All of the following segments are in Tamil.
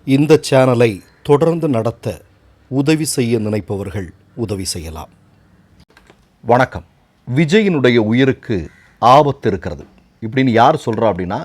இந்த சேனலை தொடர்ந்து நடத்த உதவி செய்ய நினைப்பவர்கள் உதவி செய்யலாம். வணக்கம். விஜயினுடைய உயிருக்கு ஆபத்து இருக்கிறது இப்படின்னு யார் சொல்கிறா அப்படின்னா,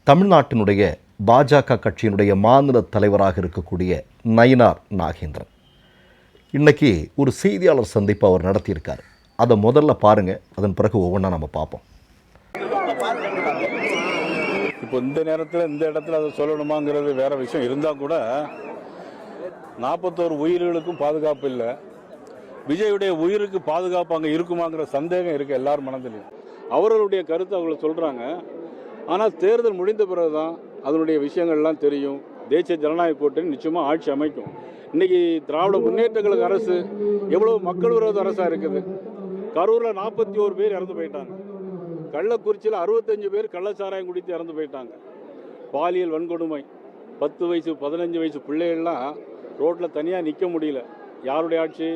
தமிழ்நாட்டினுடைய பாஜக கட்சியினுடைய மாநில தலைவராக இருக்கக்கூடிய நயினார் நாகேந்திரன் இன்றைக்கி ஒரு செய்தியாளர் சந்திப்பு அவர் நடத்தியிருக்கார். அதை முதல்ல பாருங்கள், அதன் பிறகு ஒவ்வொன்றா நம்ம பார்ப்போம். இப்போ இந்த நேரத்தில் இந்த இடத்துல அதை சொல்லணுமாங்கிறது வேற விஷயம் இருந்தால் கூட 41 உயிர்களுக்கும் பாதுகாப்பு இல்லை. விஜயுடைய உயிருக்கு பாதுகாப்பு அங்கே இருக்குமாங்கிற சந்தேகம் இருக்குது எல்லார் மனதிலையும். அவர்களுடைய கருத்து அவங்களை சொல்கிறாங்க. ஆனால் தேர்தல் முடிந்த பிறகு தான் அதனுடைய விஷயங்கள்லாம் தெரியும். தேசிய ஜனநாயக கூட்டணி நிச்சயமாக ஆட்சி அமைக்கும். இன்றைக்கி திராவிட முன்னேற்ற கழக அரசு எவ்வளோ மக்கள் விரோத அரசாக இருக்குது. கரூரில் 41 பேர் இறந்து போயிட்டாங்க. கள்ளக்குறிச்சியில் 65 பேர் கள்ளச்சாராயம் குடித்து இறந்து போயிட்டாங்க. பாலியல் வன்கொடுமை, 10 வயசு 15 வயசு பிள்ளைகள்லாம் ரோட்டில் தனியாக நிற்க முடியல. யாருடைய ஆட்சி?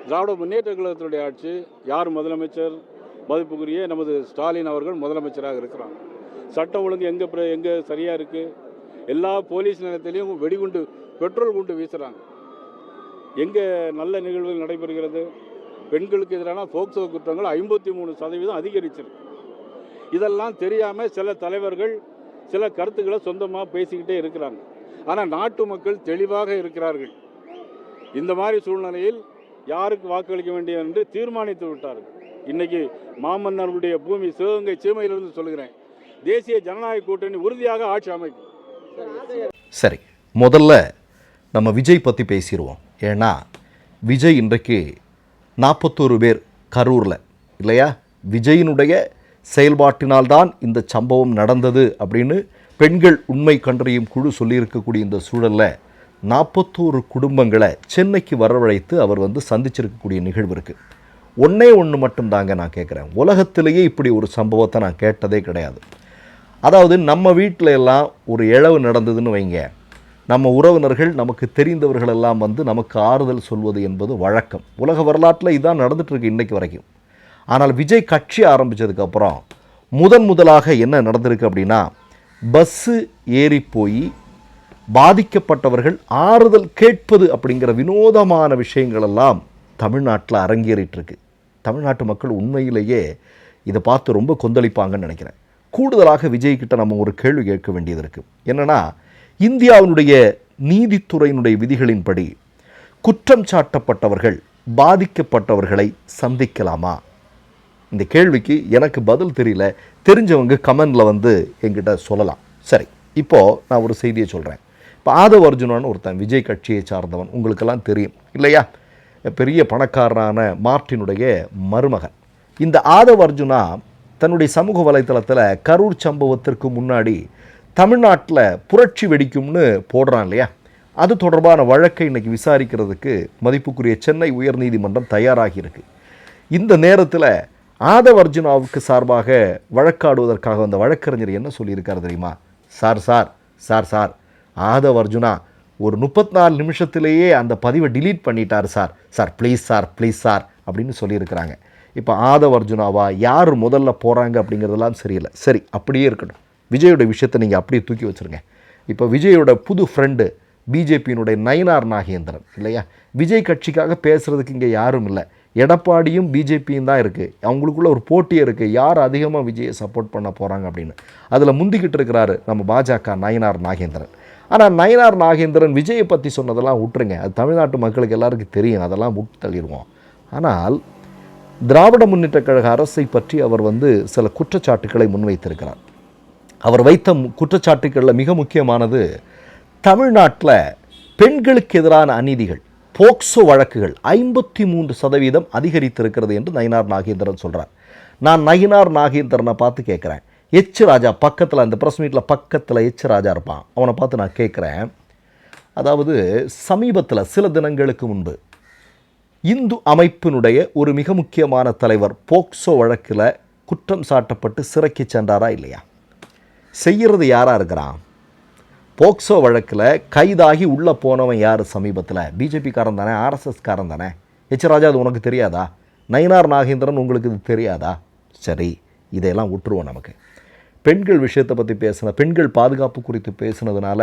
திராவிட முன்னேற்ற கழகத்தினுடைய ஆட்சி. யார் முதலமைச்சர்? மதிப்புக்குரிய நமது ஸ்டாலின் அவர்கள் முதலமைச்சராக இருக்கிறாங்க. சட்டம் ஒழுங்கு எங்கே சரியாக இருக்குது? எல்லா போலீஸ் நிலையத்திலையும் வெடிகுண்டு, பெட்ரோல் குண்டு வீசுகிறாங்க. எங்கே நல்ல நிகழ்வுகள் நடைபெறுகிறது? பெண்களுக்கு எதிரான போக்சோ குற்றங்கள் 53% அதிகரிச்சிருக்கு. இதெல்லாம் தெரியாமல் சில தலைவர்கள் சில கருத்துக்களை சொந்தமாக பேசிக்கிட்டே இருக்கிறாங்க. ஆனால் நாட்டு மக்கள் தெளிவாக இருக்கிறார்கள். இந்த மாதிரி சூழ்நிலையில் யாருக்கு வாக்களிக்க வேண்டிய என்று தீர்மானித்து விட்டார்கள். இன்றைக்கி மாமன்னர்களுடைய பூமி சிவகங்கை சீமையிலிருந்து சொல்கிறேன், தேசிய ஜனநாயக கூட்டணி உறுதியாக ஆட்சி அமைக்கும். சரி, முதல்ல நம்ம விஜய் பற்றி பேசிடுவோம். ஏன்னா விஜய் இன்றைக்கு 41 பேர் கரூரில் இல்லையா, விஜயினுடைய செயல்பாட்டினால்தான் இந்த சம்பவம் நடந்தது அப்படின்னு பெண்கள் உண்மை கண்டறியும் குழு சொல்லியிருக்கக்கூடிய இந்த சூழலில் 41 குடும்பங்களை சென்னைக்கு வரவழைத்து அவர் சந்திச்சிருக்கக்கூடிய நிகழ்வு இருக்குது. ஒன்று மட்டும்தாங்க நான் கேட்குறேன். உலகத்திலேயே இப்படி ஒரு சம்பவத்தை நான் கேட்டதே கிடையாது. அதாவது நம்ம வீட்டில் எல்லாம் ஒரு இழவு நடந்ததுன்னு வைங்க, நம்ம உறவினர்கள் நமக்கு தெரிந்தவர்களெல்லாம் நமக்கு ஆறுதல் சொல்வது என்பது வழக்கம். உலக வரலாற்றில் இதுதான் நடந்துகிட்ருக்கு இன்றைக்கு வரைக்கும். ஆனால் விஜய் கட்சி ஆரம்பித்ததுக்கப்புறம் முதலாக என்ன நடந்திருக்கு அப்படின்னா, பஸ்ஸு ஏறி போய் பாதிக்கப்பட்டவர்கள் ஆறுதல் கேட்பது அப்படிங்கிற வினோதமான விஷயங்களெல்லாம் தமிழ்நாட்டில் அரங்கேறிட்டுருக்கு. தமிழ்நாட்டு மக்கள் உண்மையிலேயே இதை பார்த்து ரொம்ப கொந்தளிப்பாங்கன்னு நினைக்கிறேன். கூடுதலாக விஜய்கிட்ட நம்ம ஒரு கேள்வி கேட்க வேண்டியது இருக்குது. என்னென்னா, இந்தியாவினுடைய நீதித்துறையினுடைய விதிகளின்படி குற்றம் சாட்டப்பட்டவர்கள் பாதிக்கப்பட்டவர்களை சந்திக்கலாமா? இந்த கேள்விக்கு எனக்கு பதில் தெரியல. தெரிஞ்சவங்க கமெண்டில் என்கிட்ட சொல்லலாம். சரி, இப்போது நான் ஒரு செய்தியை சொல்கிறேன். இப்போ ஆதவ் அர்ஜுனான்னு ஒருத்தன் விஜய் கட்சியை சார்ந்தவன், உங்களுக்கெல்லாம் தெரியும் இல்லையா, பெரிய பணக்காரனான மார்ட்டினுடைய மருமகன். இந்த ஆதவ் அர்ஜுனா தன்னுடைய சமூக வலைத்தளத்தில் கரூர் சம்பவத்திற்கு முன்னாடி தமிழ்நாட்டில் புரட்சி வெடிக்கும்னு போடுறான் இல்லையா, அது தொடர்பான வழக்கை இன்றைக்கி விசாரிக்கிறதுக்கு மதிப்புக்குரிய சென்னை உயர்நீதிமன்றம் தயாராகியிருக்கு. இந்த நேரத்தில் ஆதவ் அர்ஜுனாவுக்கு சார்பாக வழக்காடுவதற்காக வந்த வழக்கறிஞர் என்ன சொல்லியிருக்கார் தெரியுமா? சார் ஆதவ் அர்ஜுனா ஒரு 34 நிமிஷத்திலேயே அந்த பதிவை டிலீட் பண்ணிட்டார் சார் ப்ளீஸ் சார் அப்படின்னு சொல்லியிருக்கிறாங்க. இப்போ ஆதவ் அர்ஜுனாவா யார் முதல்ல போகிறாங்க அப்படிங்கிறதெல்லாம் சரியில்லை. சரி, அப்படியே இருக்கட்டும். விஜயோட விஷயத்தை நீங்கள் அப்படியே தூக்கி வச்சுருங்க. இப்போ விஜயோட புது ஃப்ரெண்டு பிஜேபியினுடைய நயினார் நாகேந்திரன் இல்லையா, விஜய் கட்சிக்காக பேசுகிறதுக்கு இங்கே யாரும் இல்லை. எடப்பாடியும் பிஜேபியும் தான் இருக்குது. அவங்களுக்குள்ள ஒரு போட்டியே இருக்குது, யார் அதிகமாக விஜயை சப்போர்ட் பண்ண போகிறாங்க அப்படின்னு. அதில் முந்திக்கிட்டு இருக்கிறாரு நம்ம பாஜக நயினார் நாகேந்திரன். ஆனால் நயினார் நாகேந்திரன் விஜயை பற்றி சொன்னதெல்லாம் விட்டுருங்க, அது தமிழ்நாட்டு மக்களுக்கு எல்லாருக்கும் தெரியும், அதெல்லாம் விட்டு தள்ளிடுவோம். ஆனால் திராவிட முன்னேற்ற கழக அரசை பற்றி அவர் சில குற்றச்சாட்டுக்களை முன்வைத்திருக்கிறார். அவர் வைத்த குற்றச்சாட்டுக்களில் மிக முக்கியமானது, தமிழ்நாட்டில் பெண்களுக்கு எதிரான அநீதிகள், போக்சோ வழக்குகள் 53% அதிகரித்திருக்கிறது என்று நயினார் நாகேந்திரன் சொல்கிறார். நான் நயினார் நாகேந்திரனை பார்த்து கேட்குறேன், எச் ராஜா பக்கத்தில், அந்த ப்ரெஸ் மீட்டில் பக்கத்தில் எச் ராஜா இருப்பான், அவனை பார்த்து நான் கேட்குறேன், அதாவது சமீபத்தில் சில தினங்களுக்கு முன்பு இந்து அமைப்பினுடைய ஒரு மிக முக்கியமான தலைவர் போக்சோ வழக்கில் குற்றம் சாட்டப்பட்டு சிறைக்கு சென்றாரா இல்லையா? செய்கிறது யாராக இருக்கிறான்? போக்சோ வழக்கில் கைதாகி உள்ளே போனவன் யார்? சமீபத்தில் பிஜேபிக்காரன் தானே, ஆர்எஸ்எஸ்காரன் தானே. எச் ராஜா, அது உனக்கு தெரியாதா? நயினார் நாகேந்திரன் உங்களுக்கு இது தெரியாதா? சரி, இதையெல்லாம் விட்டுருவோம். நமக்கு பெண்கள் விஷயத்தை பற்றி பேசின, பெண்கள் பாதுகாப்பு குறித்து பேசினதுனால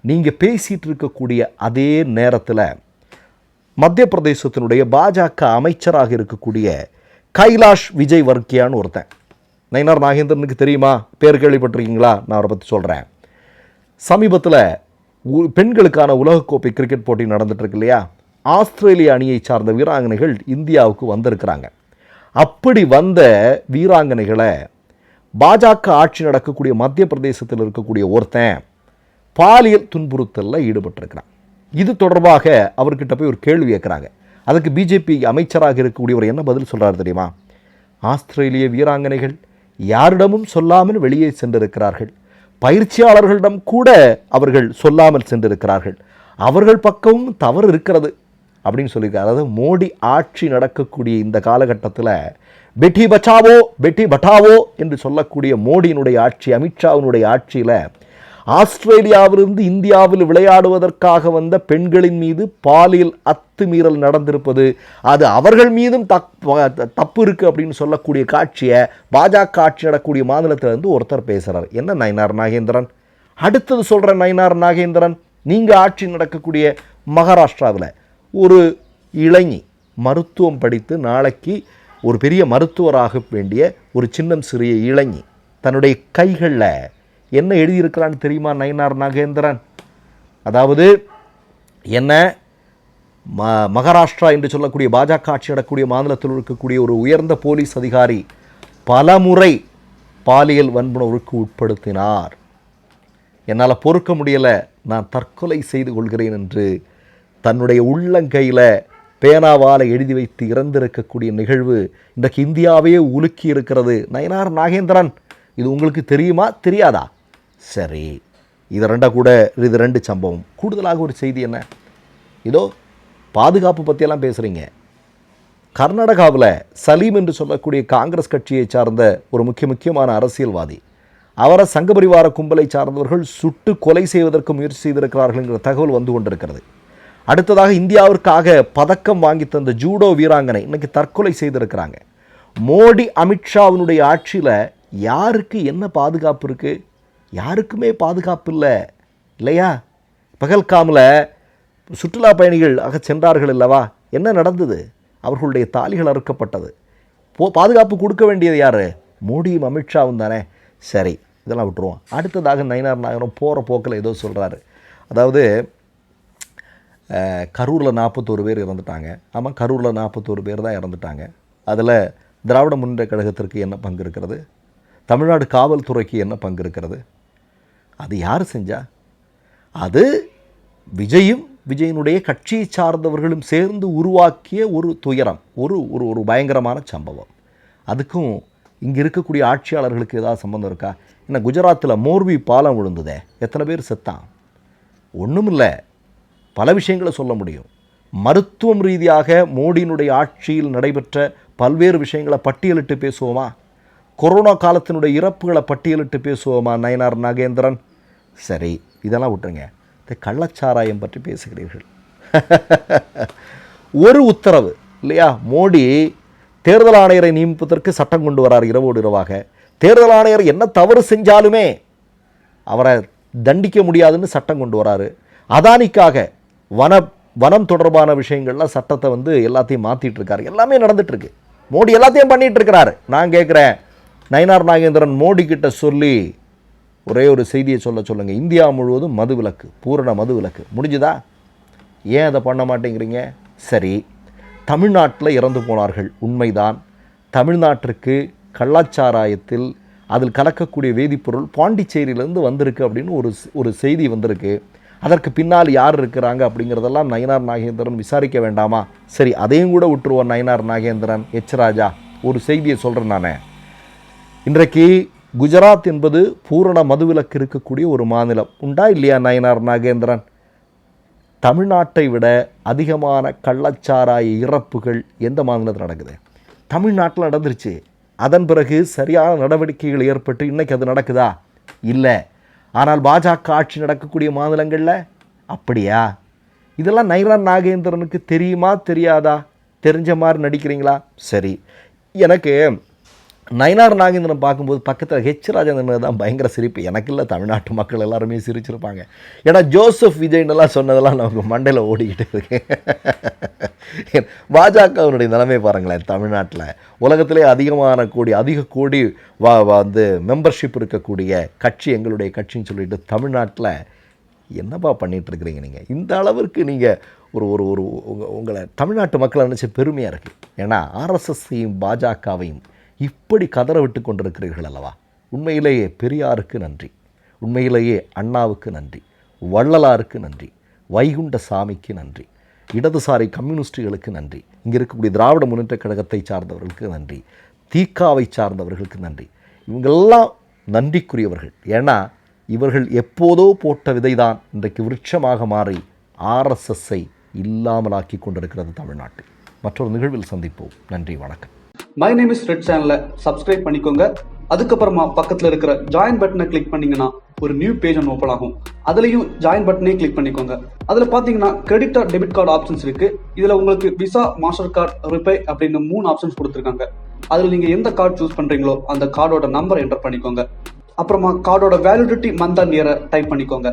நீங்கள் பேசிகிட்டு இருக்கக்கூடிய அதே நேரத்தில் மத்திய பிரதேசத்தினுடைய பாஜக அமைச்சராக இருக்கக்கூடிய கைலாஷ் விஜய் வர்க்கியான்னு ஒருத்தன், நயினார் நாகேந்திரனுக்கு தெரியுமா, பேர் கேள்விப்பட்டிருக்கீங்களா? நான் அவரை பற்றி சொல்கிறேன். சமீபத்தில் பெண்களுக்கான உலகக்கோப்பை கிரிக்கெட் போட்டி நடந்துட்டுருக்கு இல்லையா, ஆஸ்திரேலிய அணியை சார்ந்த வீராங்கனைகள் இந்தியாவுக்கு வந்திருக்கிறாங்க. அப்படி வந்த வீராங்கனைகளை பாஜக ஆட்சி நடக்கக்கூடிய மத்திய பிரதேசத்தில் இருக்கக்கூடிய ஒருத்தன் பாலியல் துன்புறுத்தலில் ஈடுபட்டிருக்கிறான். இது தொடர்பாக அவர்கிட்ட போய் ஒரு கேள்வி கேட்குறாங்க. அதுக்கு பிஜேபி அமைச்சராக இருக்கக்கூடியவர் என்ன பதில் சொல்கிறார் தெரியுமா? ஆஸ்திரேலிய வீராங்கனைகள் யாரிடமும் சொல்லாமல் வெளியே சென்றிருக்கிறார்கள், பயிற்சியாளர்களிடம் கூட அவர்கள் சொல்லாமல் சென்றிருக்கிறார்கள், அவர்கள் பக்கமும் தவறு இருக்கிறது அப்படின்னு சொல்லியிருக்காரு. அதாவது மோடி ஆட்சி நடக்கக்கூடிய இந்த காலகட்டத்தில் பெட்டி பச்சாவோ பெட்டி பட்டாவோ என்று சொல்லக்கூடிய மோடியினுடைய ஆட்சி, அமித்ஷாவினுடைய ஆட்சியில் ஆஸ்திரேலியாவிலிருந்து இந்தியாவில் விளையாடுவதற்காக வந்த பெண்களின் மீது பாலியல் அத்துமீறல் நடந்திருப்பது, அது அவர்கள் மீதும் தப்பு இருக்குது அப்படின்னு சொல்லக்கூடிய காட்சியை பாஜக ஆட்சி நடக்கக்கூடிய மாநிலத்திலிருந்து ஒருத்தர் பேசுகிறார். என்ன நயினார் நாகேந்திரன்? அடுத்தது சொல்கிற நயினார் நாகேந்திரன், நீங்கள் ஆட்சி நடக்கக்கூடிய மகாராஷ்டிராவில் ஒரு இளைஞி மருத்துவம் படித்து நாளைக்கு ஒரு பெரிய மருத்துவராக வேண்டிய ஒரு சின்னம் சிறிய இளைஞி தன்னுடைய கைகளில் என்ன எழுதியிருக்கிறான்னு தெரியுமா நயினார் நாகேந்திரன்? அதாவது என்ன, மகாராஷ்டிரா என்று சொல்லக்கூடிய பாஜக ஆட்சி நடக்கக்கூடிய மாநிலத்தில் இருக்கக்கூடிய ஒரு உயர்ந்த போலீஸ் அதிகாரி பலமுறை பாலியல் வன்புணர்வுக்கு உட்படுத்தினார், என்னால் பொறுக்க முடியலை, நான் தற்கொலை செய்து கொள்கிறேன் என்று தன்னுடைய உள்ளங்கையில் பேனாவால் எழுதி வைத்து இறந்திருக்கக்கூடிய நிகழ்வு இன்றைக்கு இந்தியாவையே உலுக்கி இருக்கிறது. நயினார் நாகேந்திரன், இது உங்களுக்கு தெரியுமா தெரியாதா? சரி, இது ரெண்டு சம்பவம். கூடுதலாக ஒரு செய்தி என்ன, இதோ பாதுகாப்பு பற்றியெல்லாம் பேசுகிறீங்க. கர்நாடகாவில் சலீம் என்று சொல்லக்கூடிய காங்கிரஸ் கட்சியை சார்ந்த ஒரு முக்கியமான அரசியல்வாதி, அவரை சங்கபரிவார கும்பலை சார்ந்தவர்கள் சுட்டு கொலை செய்வதற்கு முயற்சி செய்திருக்கிறார்கள் என்கிற தகவல் வந்து கொண்டிருக்கிறது. அடுத்ததாக இந்தியாவிற்காக பதக்கம் வாங்கி தந்த ஜூடோ வீராங்கனை இன்னைக்கு தற்கொலை செய்திருக்கிறாங்க. மோடி அமித்ஷாவினுடைய ஆட்சியில் யாருக்கு என்ன பாதுகாப்பு இருக்குது? யாருக்குமே பாதுகாப்பு இல்லை இல்லையா? பகல்காமில் சுற்றுலா பயணிகள் சென்றார்கள் அல்லவா, என்ன நடந்தது? அவர்களுடைய தாலிகள் அறுக்கப்பட்டது. பாதுகாப்பு கொடுக்க வேண்டியது யார்? மோடியும் அமித்ஷாவும் தானே. சரி, இதெல்லாம் விட்டுருவோம். அடுத்ததாக நயினார் நாகேந்திரன் போகிற போக்கில் ஏதோ சொல்கிறாரு. அதாவது கரூரில் 41 பேர் இறந்துட்டாங்க. ஆமாம், கரூரில் 41 பேர் தான் இறந்துட்டாங்க. அதில் திராவிட முன்னேற்ற கழகத்திற்கு என்ன பங்கு இருக்கிறது? தமிழ்நாடு காவல்துறைக்கு என்ன பங்கு இருக்கிறது? அது யார் செஞ்சா? அது விஜயும் விஜயனுடைய கட்சியை சார்ந்தவர்களும் சேர்ந்து உருவாக்கிய ஒரு துயரம், ஒரு ஒரு பயங்கரமான சம்பவம். அதுக்கும் இங்கே இருக்கக்கூடிய ஆட்சியாளர்களுக்கு ஏதாவது சம்பந்தம் இருக்கா? என்ன குஜராத்தில் மோர்வி பாலம் விழுந்ததே, எத்தனை பேர் செத்தான்? ஒன்றும் இல்லை, பல விஷயங்களை சொல்ல முடியும். மருத்துவம் ரீதியாக மோடியினுடைய ஆட்சியில் நடைபெற்ற பல்வேறு விஷயங்களை பட்டியலிட்டு பேசுவோமா? கொரோனா காலத்தினுடைய இறப்புகளை பட்டியலிட்டு பேசுவோமா நயினார் நாகேந்திரன்? சரி, இதெல்லாம் விட்டுருங்க. இந்த கள்ளச்சாராயம் பற்றி பேசுகிறீர்கள். ஒரு உத்தரவு இல்லையா, மோடி தேர்தல் ஆணையரை நியமிப்பதற்கு சட்டம் கொண்டு வரார் இரவோடு இரவாக. தேர்தல் ஆணையர் என்ன தவறு செஞ்சாலுமே அவரை தண்டிக்க முடியாதுன்னு சட்டம் கொண்டு வராரு. அதானிக்காக வனம் தொடர்பான விஷயங்கள்லாம் சட்டத்தை எல்லாத்தையும் மாற்றிட்டு இருக்காரு. எல்லாமே நடந்துட்டுருக்கு. மோடி எல்லாத்தையும் பண்ணிகிட்டு இருக்கிறாரு. நான் கேட்குறேன், நயினார் நாகேந்திரன் மோடி கிட்ட சொல்லி ஒரே ஒரு செய்தியை சொல்லுங்கள். இந்தியா முழுவதும் மதுவிலக்கு, பூரண மதுவிலக்கு முடிஞ்சுதா? ஏன் அதை பண்ண மாட்டேங்கிறீங்க? சரி, தமிழ்நாட்டில் இறந்து போனார்கள் உண்மைதான். தமிழ்நாட்டிற்கு கள்ளச்சாராயத்தில் அதில் கலக்கக்கூடிய வேதிப்பொருள் பாண்டிச்சேரியிலேருந்து வந்திருக்கு அப்படின்னு ஒரு செய்தி வந்திருக்கு. அதற்கு பின்னால் யார் இருக்கிறாங்க அப்படிங்கிறதெல்லாம் நயினார் நாகேந்திரன் விசாரிக்க வேண்டாமா? சரி, அதையும் கூட விட்டுருவோம். நயினார் நாகேந்திரன், எச் ராஜா, ஒரு செய்தியை சொல்கிறேன் நான். இன்றைக்கு குஜராத் என்பது பூரண மதுவிலக்கு இருக்கக்கூடிய ஒரு மாநிலம். உண்டா இல்லையா நயினார் நாகேந்திரன்? தமிழ்நாட்டை விட அதிகமான கள்ளச்சாராய இறப்புகள் எந்த மாநிலத்தில் நடக்குது? தமிழ்நாட்டில் நடந்துருச்சு. அதன் பிறகு சரியான நடவடிக்கைகள் ஏற்பட்டு இன்றைக்கி அது நடக்குதா? இல்லை. ஆனால் பாஜக ஆட்சி நடக்கக்கூடிய மாநிலங்களில் அப்படியா? இதெல்லாம் நயினார் நாகேந்திரனுக்கு தெரியுமா தெரியாதா? தெரிஞ்ச மாதிரி நடிக்கிறீங்களா? சரி, எனக்கு நயினார் நாகேந்திரன் பார்க்கும்போது பக்கத்தில் ஹெச் ராஜேந்திரன் தான் பயங்கர சிரிப்பு. எனக்கு இல்லை, தமிழ்நாட்டு மக்கள் எல்லாருமே சிரிச்சிருப்பாங்க. ஏன்னா ஜோசப் விஜய்னெல்லாம் சொன்னதெல்லாம் நமக்கு மண்டையில் ஓடிக்கிட்டு இருக்கு. பாஜகவினுடைய நிலைமை பாருங்களேன். தமிழ்நாட்டில் உலகத்திலே அதிக கோடி வந்து மெம்பர்ஷிப் இருக்கக்கூடிய கட்சி எங்களுடைய கட்சின்னு சொல்லிட்டு தமிழ்நாட்டில் என்னப்பா பண்ணிகிட்டு இருக்கிறீங்க நீங்கள்? இந்த அளவிற்கு நீங்கள் ஒரு உங்களை தமிழ்நாட்டு மக்களை நினச்ச பெருமையாக இருக்குது. ஏன்னா ஆர்எஸ்எஸ்ஸையும் பாஜகவையும் இப்படி கதற விட்டு கொண்டிருக்கிறீர்கள் அல்லவா? உண்மையிலேயே பெரியாருக்கு நன்றி, உண்மையிலேயே அண்ணாவுக்கு நன்றி, வள்ளலாருக்கு நன்றி, வைகுண்ட சாமிக்கு நன்றி, இடதுசாரி கம்யூனிஸ்டுகளுக்கு நன்றி, இங்கே இருக்கக்கூடிய திராவிட முன்னேற்ற கழகத்தை சார்ந்தவர்களுக்கு நன்றி, தீக்காவை சார்ந்தவர்களுக்கு நன்றி. இவங்கெல்லாம் நன்றிக்குரியவர்கள். ஏன்னா இவர்கள் எப்போதோ போட்ட விதைதான் இன்றைக்கு விருட்சமாக மாறி ஆர்எஸ்எஸ்ஸை இல்லாமலாக்கி கொண்டிருக்கிறது தமிழ்நாட்டில். மற்றொரு நிகழ்வில் சந்திப்போம். நன்றி, வணக்கம். மை நேம் இஸ் ரெட் சேனலை சப்ஸ்கிரைப் பண்ணிக்கோங்க. அதுக்கப்புறமா பக்கத்தில் இருக்கிற ஜாயின் பட்டனை கிளிக் பண்ணீங்கன்னா ஒரு நியூ பேஜ் ஒன்று ஓப்பன் ஆகும். அதுலேயும் ஜாயின் பட்டனே கிளிக் பண்ணிக்கோங்க. அதில் பார்த்தீங்கன்னா credit card, debit card options இருக்கு. இதில் உங்களுக்கு விசா, மாஸ்டர் கார்டு, ரிப்பே அப்படின்னு 3 ஆப்ஷன்ஸ் கொடுத்துருக்காங்க. அதில் நீங்கள் எந்த கார்டு சூஸ் பண்ணுறீங்களோ அந்த கார்டோட நம்பர் என்டர் பண்ணிக்கோங்க. அப்புறமா கார்டோட வேலிடிட்டி மந்த் அண்ட் இயரை டைப் பண்ணிக்கோங்க.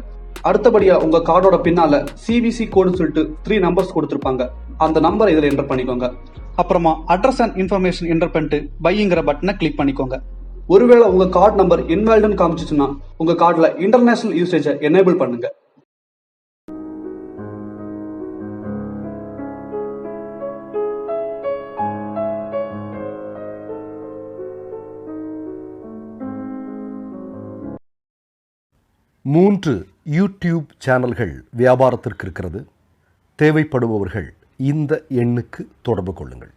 அடுத்தபடியா உங்க கார்டோட பின்னால சிவிசி கோடுன்னு சொல்லிட்டு 3 நம்பர்ஸ் கொடுத்துருப்பாங்க. அந்த நம்பரை இதில் என்டர் பண்ணிக்கோங்க. அப்புறமா அட்ரஸ் அண்ட் இன்ஃபர்மேஷன் என்டர் பண்ணிட்டு பைங்கிற பட்டனை கிளிக் பண்ணிக்கோங்க. ஒருவேளை உங்க கார்டு நம்பர் இன்வாலிட்னு காமிச்சிச்சுன்னா உங்க கார்டுல இன்டர்நேஷனல் யூசேஜை எனேபிள் பண்ணுங்க. மூன்று யூடியூப் சேனல்கள் வியாபாரத்திற்கு இருக்கிறது. தேவைப்படுபவர்கள் இந்த எண்ணுக்கு தொடர்பு கொள்ளுங்கள்.